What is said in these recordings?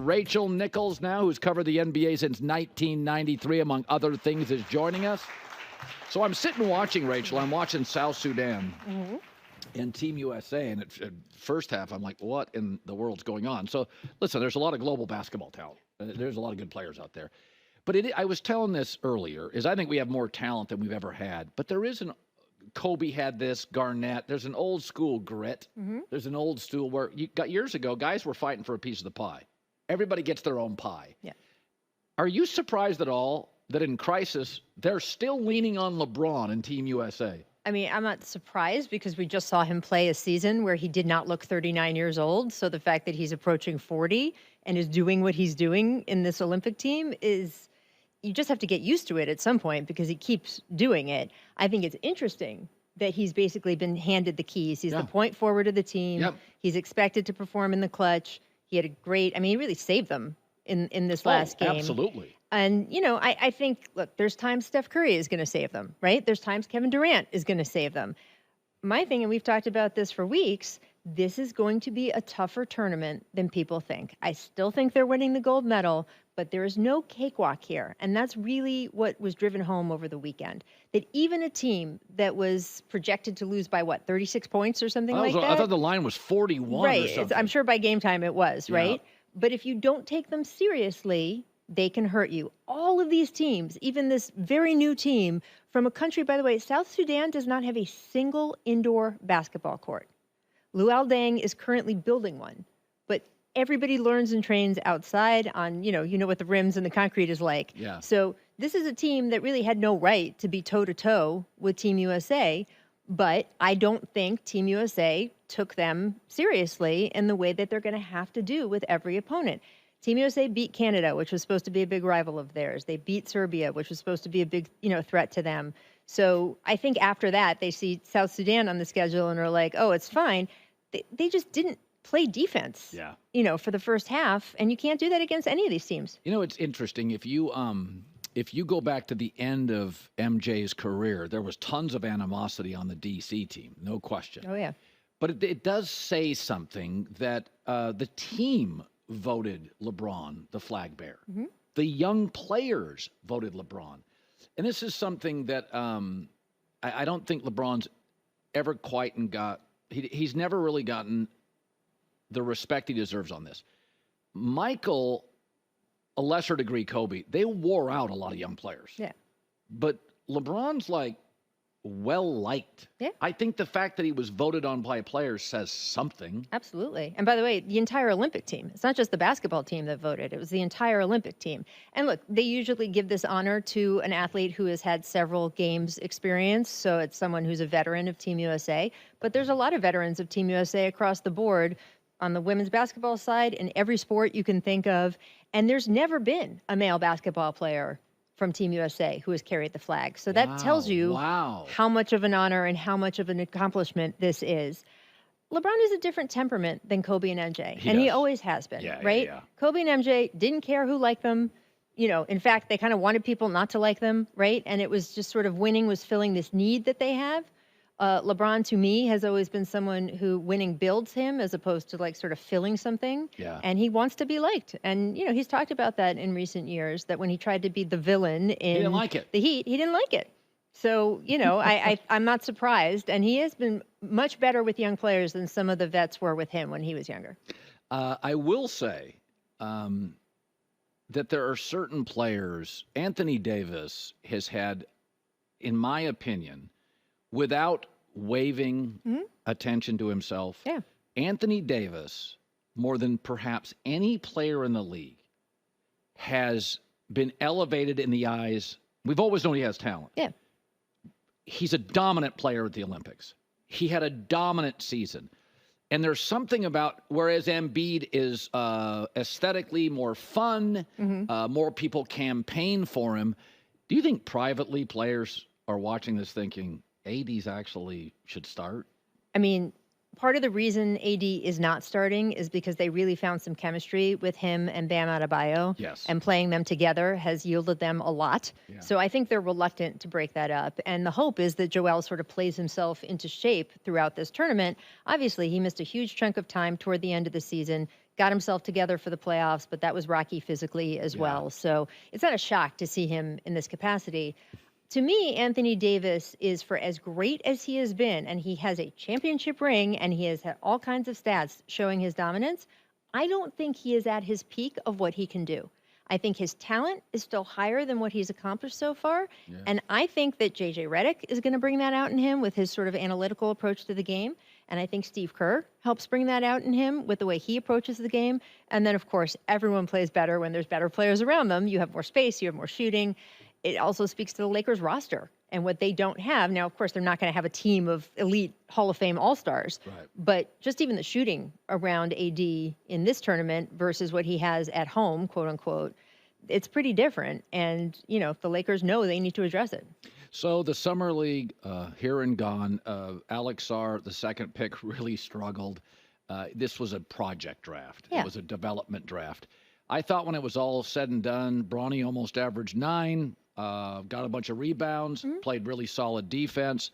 Rachel Nichols now, who's covered the NBA since 1993, among other things, is joining us. So I'm sitting watching, Rachel. I'm watching South Sudan and Team USA. And at first half, I'm like, what in the world's going on? So listen, there's a lot of global basketball talent. There's a lot of good players out there. But I was telling this earlier, is I think we have more talent than we've ever had. But there is Kobe had this, Garnett. There's an old school grit. There's an old school where years ago, guys were fighting for a piece of the pie. Everybody gets their own pie. Yeah. Are you surprised at all that in crisis, they're still leaning on LeBron and Team USA? I mean, I'm not surprised because we just saw him play a season where he did not look 39 years old. So the fact that he's approaching 40 and is doing what he's doing in this Olympic team is, you just have to get used to it at some point because he keeps doing it. I think it's interesting that he's basically been handed the keys. He's the point forward of the team. He's expected to perform in the clutch. He had a great, I mean, he really saved them in this last game. Absolutely. And, you know, I think, look, there's times Steph Curry is going to save them, right? There's times Kevin Durant is going to save them. My thing, and we've talked about this for weeks, this is going to be a tougher tournament than people think. I still think they're winning the gold medal, but there is no cakewalk here. And that's really what was driven home over the weekend. That even a team that was projected to lose by, 36 points or something like that? I thought the line was 41 or something. I'm sure by game time it was, right? But if you don't take them seriously, they can hurt you. All of these teams, even this very new team from a country, by the way, South Sudan does not have a single indoor basketball court. Luol Deng is currently building one, but everybody learns and trains outside on, you know what the rims and the concrete is like. Yeah. So this is a team that really had no right to be toe-to-toe with Team USA, but I don't think Team USA took them seriously in the way that they're going to have to do with every opponent. Team USA beat Canada, which was supposed to be a big rival of theirs. They beat Serbia, which was supposed to be a big, threat to them. So I think after that, they see South Sudan on the schedule and are like, oh, it's fine. They just didn't play defense, for the first half. And you can't do that against any of these teams. You know, it's interesting. If you go back to the end of MJ's career, there was tons of animosity on the DC team, no question. Oh, yeah. But it does say something that the team voted LeBron the flag bearer. The young players voted LeBron. And this is something that I don't think LeBron's ever quite he's never really gotten the respect he deserves on this. Michael, a lesser degree Kobe, they wore out a lot of young players. Yeah. But LeBron's well-liked. Yeah. I think the fact that he was voted on by players says something. Absolutely. And by the way, the entire Olympic team, it's not just the basketball team that voted, it was the entire Olympic team. And look, they usually give this honor to an athlete who has had several games experience, so it's someone who's a veteran of Team USA. But there's a lot of veterans of Team USA across the board on the women's basketball side in every sport you can think of. And there's never been a male basketball player from Team USA who has carried the flag. So that tells you how much of an honor and how much of an accomplishment this is. LeBron is a different temperament than Kobe and MJ, he always has been, right? Yeah. Kobe and MJ didn't care who liked them. In fact, they kind of wanted people not to like them, right? And it was just sort of winning was filling this need that they have. LeBron, to me, has always been someone who winning builds him as opposed to sort of filling something. Yeah. And he wants to be liked. And, he's talked about that in recent years, that when he tried to be the villain in the Heat, he didn't like it. So, I'm not surprised. And he has been much better with young players than some of the vets were with him when he was younger. I will say that there are certain players, Anthony Davis has had, in my opinion, without waving attention to himself, Anthony Davis, more than perhaps any player in the league, has been elevated in the eyes. We've always known he has talent. Yeah. He's a dominant player at the Olympics. He had a dominant season. And there's something about, whereas Embiid is aesthetically more fun, more people campaign for him, do you think privately players are watching this thinking, AD's actually should start? I mean, part of the reason AD is not starting is because they really found some chemistry with him and Bam Adebayo. Yes. And playing them together has yielded them a lot. Yeah. So I think they're reluctant to break that up. And the hope is that Joel sort of plays himself into shape throughout this tournament. Obviously, he missed a huge chunk of time toward the end of the season, got himself together for the playoffs, but that was rocky physically as well. So it's not a shock to see him in this capacity. To me, Anthony Davis is, for as great as he has been, and he has a championship ring, and he has had all kinds of stats showing his dominance, I don't think he is at his peak of what he can do. I think his talent is still higher than what he's accomplished so far. Yeah. And I think that J.J. Redick is going to bring that out in him with his sort of analytical approach to the game. And I think Steve Kerr helps bring that out in him with the way he approaches the game. And then, of course, everyone plays better when there's better players around them. You have more space, you have more shooting. It also speaks to the Lakers roster and what they don't have. Now, of course, they're not going to have a team of elite Hall of Fame All-Stars. Right. But just even the shooting around AD in this tournament versus what he has at home, quote unquote, it's pretty different. And, you know, the Lakers know they need to address it. So the Summer League, here and gone, Alex Sarr, the second pick, really struggled. This was a project draft. Yeah. It was a development draft. I thought when it was all said and done, Bronny almost averaged 9, got a bunch of rebounds, played really solid defense.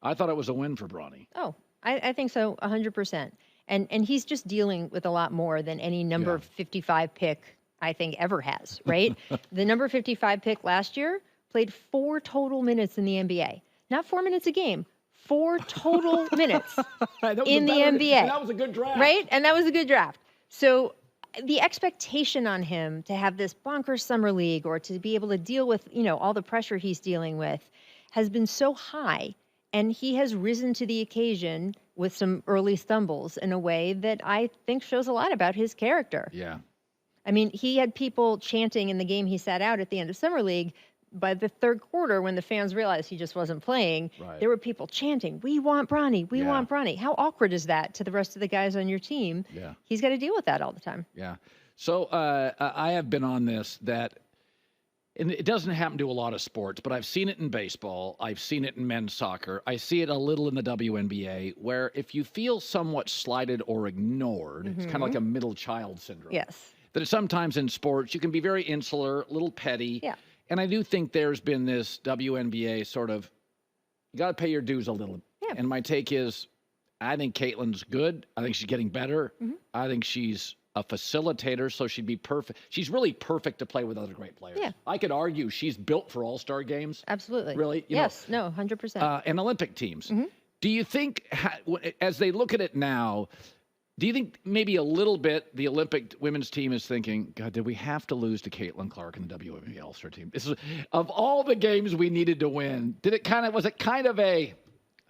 I thought it was a win for Bronny. Oh, I think so, 100%. And he's just dealing with a lot more than any number 55 pick, I think, ever has, right? The number 55 pick last year played 4 total minutes in the NBA. Not 4 minutes a game, 4 total minutes in the NBA. And that was a good draft. Right? And that was a good draft. So the expectation on him to have this bonkers summer league or to be able to deal with, you know, all the pressure he's dealing with has been so high. And he has risen to the occasion with some early stumbles in a way that I think shows a lot about his character. Yeah. I mean, he had people chanting in the game he sat out at the end of Summer League. By the third quarter, when the fans realized he just wasn't playing, there were people chanting, "We want Bronny, we want Bronny." How awkward is that to the rest of the guys on your team? Yeah. He's got to deal with that all the time. Yeah. So I have been on this that, and it doesn't happen to a lot of sports, but I've seen it in baseball. I've seen it in men's soccer. I see it a little in the WNBA, where if you feel somewhat slighted or ignored, it's kind of like a middle child syndrome. Yes. That sometimes in sports, you can be very insular, a little petty. Yeah. And I do think there's been this WNBA sort of, you got to pay your dues a little. Yeah. And my take is, I think Caitlin's good. I think she's getting better. I think she's a facilitator, so she'd be perfect. She's really perfect to play with other great players. Yeah. I could argue she's built for all-star games. Absolutely. Really? Yes. No, 100%. And Olympic teams. Do you think, as they look at it now, do you think maybe a little bit the Olympic women's team is thinking, God, did we have to lose to Caitlin Clark in the WNBA All-Star team? This is, of all the games we needed to win, was it kind of a,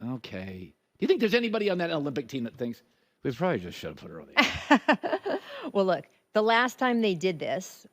okay. Do you think there's anybody on that Olympic team that thinks, we probably just should have put her on the Well, look, the last time they did this,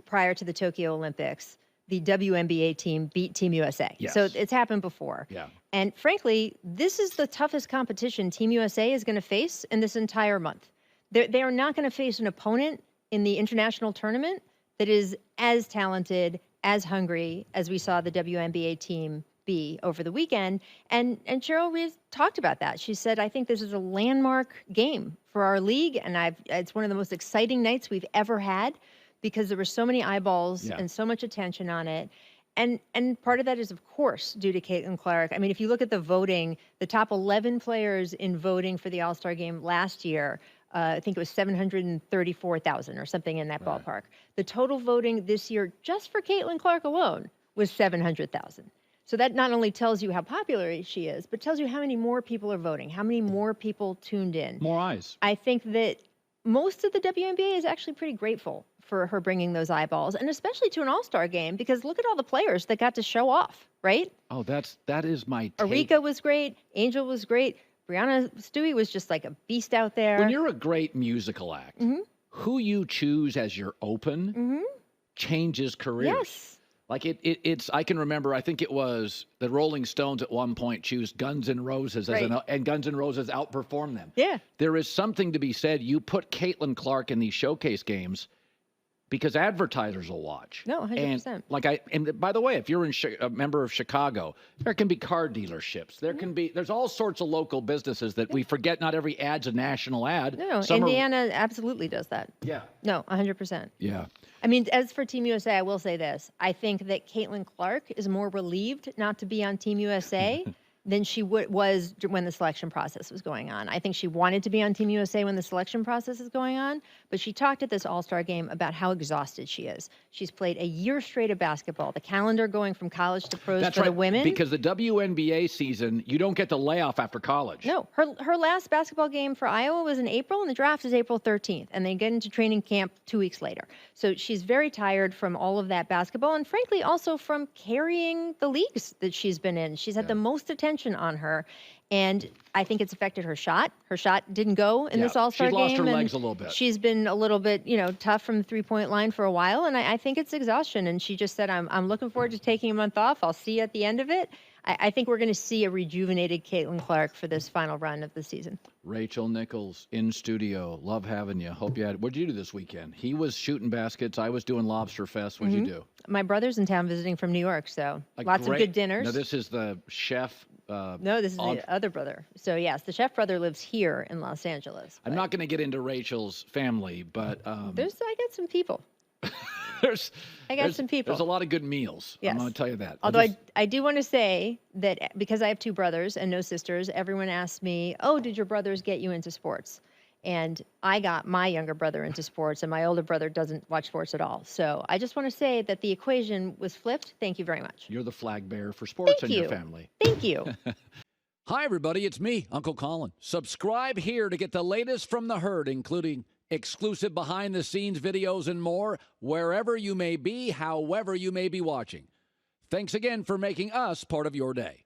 prior to the Tokyo Olympics, the WNBA team beat Team USA. Yes. So it's happened before. Yeah. And frankly, this is the toughest competition Team USA is going to face in this entire month. They are not going to face an opponent in the international tournament that is as talented, as hungry as we saw the WNBA team be over the weekend. And Cheryl Reeves talked about that. She said, I think this is a landmark game for our league, and it's one of the most exciting nights we've ever had, because there were so many eyeballs and so much attention on it. And part of that is, of course, due to Caitlin Clark. I mean, if you look at the voting, the top 11 players in voting for the All-Star game last year, I think it was 734,000 or something in that ballpark. The total voting this year, just for Caitlin Clark alone, was 700,000. So that not only tells you how popular she is, but tells you how many more people are voting, how many more people tuned in. More eyes. I think that most of the WNBA is actually pretty grateful for her bringing those eyeballs, and especially to an all-star game, because look at all the players that got to show off, right? Oh, that is my take. Arika was great. Angel was great. Brianna Stewie was just like a beast out there. When you're a great musical act, who you choose as your open changes careers. Yes. Like it's, I can remember, I think it was the Rolling Stones at one point choose Guns N' Roses and Guns N' Roses outperformed them. Yeah. There is something to be said. You put Caitlin Clark in these showcase games because advertisers will watch. No, 100%. And by the way, if you're a member of Chicago, there can be car dealerships. There's all sorts of local businesses that we forget. Not every ad's a national ad. No, Indiana absolutely does that. Yeah. No, 100%. Yeah. I mean, as for Team USA, I will say this. I think that Caitlin Clark is more relieved not to be on Team USA than she was when the selection process was going on. I think she wanted to be on Team USA when the selection process is going on, but she talked at this All-Star game about how exhausted she is. She's played a year straight of basketball. The calendar going from college to pros for the women. Because the WNBA season, you don't get the layoff after college. No, her last basketball game for Iowa was in April, and the draft is April 13th, and they get into training camp 2 weeks later. So she's very tired from all of that basketball, and frankly, also from carrying the leagues that she's been in. She's had the most attention on her, and I think it's affected her shot. Her shot didn't go in this All-Star game. She's lost her legs a little bit. She's been a little bit, tough from the three-point line for a while, and I think it's exhaustion. And she just said, I'm looking forward to taking a month off. I'll see you at the end of it. I think we're going to see a rejuvenated Caitlin Clark for this final run of the season. Rachel Nichols in studio. Love having you. Hope you had. What did you do this weekend? He was shooting baskets. I was doing Lobster Fest. What did you do? My brother's in town visiting from New York, so lots of good dinners. Now, this is the chef. No, this is the other brother. So, yes, the chef brother lives here in Los Angeles. I'm not going to get into Rachel's family, but I got some people. There's some people. There's a lot of good meals. Yes. I'm going to tell you that. Although I do want to say that because I have 2 brothers and no sisters, everyone asks me, oh, did your brothers get you into sports? And I got my younger brother into sports, and my older brother doesn't watch sports at all. So I just want to say that the equation was flipped. Thank you very much. You're the flag bearer for sports in your family. Thank you. Hi, everybody. It's me, Uncle Colin. Subscribe here to get the latest from the herd, including exclusive behind-the-scenes videos and more, wherever you may be, however you may be watching. Thanks again for making us part of your day.